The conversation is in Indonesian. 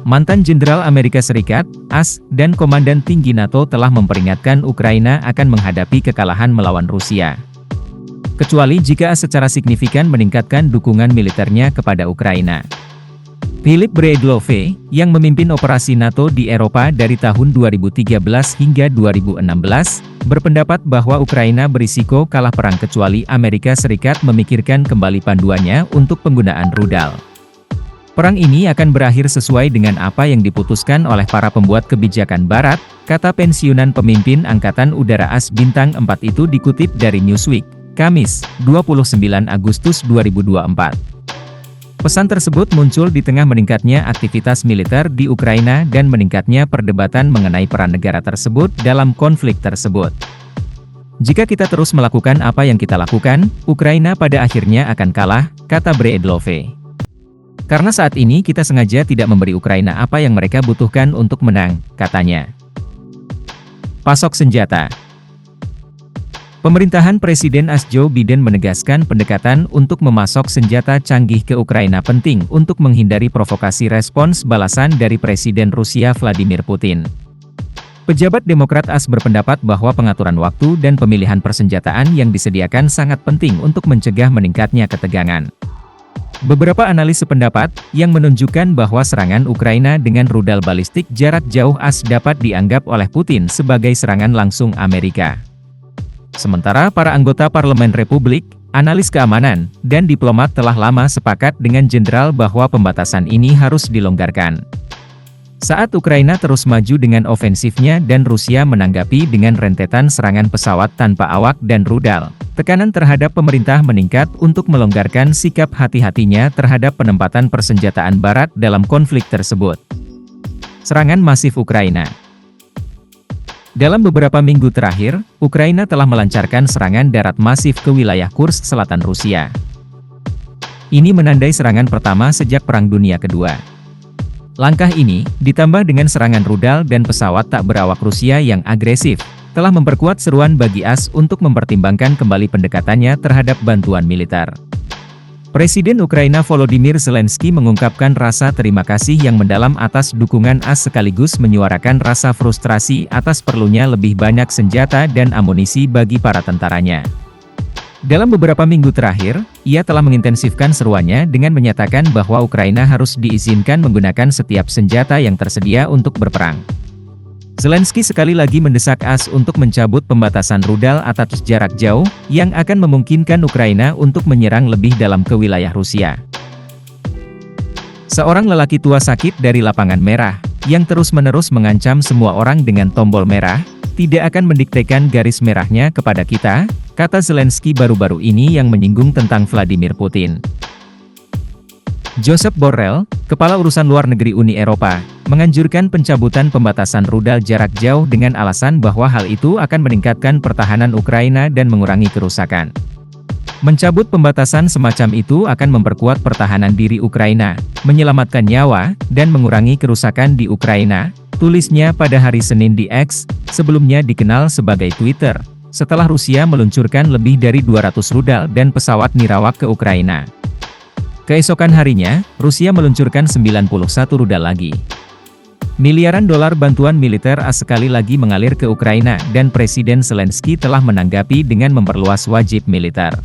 mantan Jenderal Amerika Serikat, AS, dan Komandan Tinggi NATO telah memperingatkan Ukraina akan menghadapi kekalahan melawan Rusia. Kecuali jika AS secara signifikan meningkatkan dukungan militernya kepada Ukraina. Philip Breedlove, yang memimpin operasi NATO di Eropa dari tahun 2013 hingga 2016, berpendapat bahwa Ukraina berisiko kalah perang kecuali Amerika Serikat memikirkan kembali panduannya untuk penggunaan rudal. Perang ini akan berakhir sesuai dengan apa yang diputuskan oleh para pembuat kebijakan Barat, kata pensiunan pemimpin Angkatan Udara AS Bintang 4 itu dikutip dari Newsweek, Kamis, 29 Agustus 2024. Pesan tersebut muncul di tengah meningkatnya aktivitas militer di Ukraina dan meningkatnya perdebatan mengenai peran negara tersebut dalam konflik tersebut. Jika kita terus melakukan apa yang kita lakukan, Ukraina pada akhirnya akan kalah, kata Breedlove. Karena saat ini kita sengaja tidak memberi Ukraina apa yang mereka butuhkan untuk menang, katanya. Pasok senjata. Pemerintahan Presiden AS Joe Biden menegaskan pendekatan untuk memasok senjata canggih ke Ukraina penting untuk menghindari provokasi respons balasan dari Presiden Rusia Vladimir Putin. Pejabat Demokrat AS berpendapat bahwa pengaturan waktu dan pemilihan persenjataan yang disediakan sangat penting untuk mencegah meningkatnya ketegangan. Beberapa analis sependapat, yang menunjukkan bahwa serangan Ukraina dengan rudal balistik jarak jauh AS dapat dianggap oleh Putin sebagai serangan langsung Amerika. Sementara para anggota Parlemen Republik, analis keamanan, dan diplomat telah lama sepakat dengan jenderal bahwa pembatasan ini harus dilonggarkan. Saat Ukraina terus maju dengan ofensifnya dan Rusia menanggapi dengan rentetan serangan pesawat tanpa awak dan rudal, tekanan terhadap pemerintah meningkat untuk melonggarkan sikap hati-hatinya terhadap penempatan persenjataan Barat dalam konflik tersebut. Serangan masif Ukraina. Dalam beberapa minggu terakhir, Ukraina telah melancarkan serangan darat masif ke wilayah Kursk selatan Rusia. Ini menandai serangan pertama sejak Perang Dunia Kedua. Langkah ini, ditambah dengan serangan rudal dan pesawat tak berawak Rusia yang agresif, telah memperkuat seruan bagi AS untuk mempertimbangkan kembali pendekatannya terhadap bantuan militer. Presiden Ukraina Volodymyr Zelensky mengungkapkan rasa terima kasih yang mendalam atas dukungan AS sekaligus menyuarakan rasa frustrasi atas perlunya lebih banyak senjata dan amunisi bagi para tentaranya. Dalam beberapa minggu terakhir, ia telah mengintensifkan seruannya dengan menyatakan bahwa Ukraina harus diizinkan menggunakan setiap senjata yang tersedia untuk berperang. Zelensky sekali lagi mendesak AS untuk mencabut pembatasan rudal atas jarak jauh, yang akan memungkinkan Ukraina untuk menyerang lebih dalam ke wilayah Rusia. Seorang lelaki tua sakit dari lapangan merah, yang terus-menerus mengancam semua orang dengan tombol merah, tidak akan mendiktekan garis merahnya kepada kita, kata Zelensky baru-baru ini yang menyinggung tentang Vladimir Putin. Josep Borrell, Kepala Urusan Luar Negeri Uni Eropa, menganjurkan pencabutan pembatasan rudal jarak jauh dengan alasan bahwa hal itu akan meningkatkan pertahanan Ukraina dan mengurangi kerusakan. Mencabut pembatasan semacam itu akan memperkuat pertahanan diri Ukraina, menyelamatkan nyawa, dan mengurangi kerusakan di Ukraina, tulisnya pada hari Senin di X, sebelumnya dikenal sebagai Twitter, setelah Rusia meluncurkan lebih dari 200 rudal dan pesawat nirawak ke Ukraina. Keesokan harinya, Rusia meluncurkan 91 rudal lagi. Miliaran dolar bantuan militer AS sekali lagi mengalir ke Ukraina dan Presiden Zelensky telah menanggapi dengan memperluas wajib militer.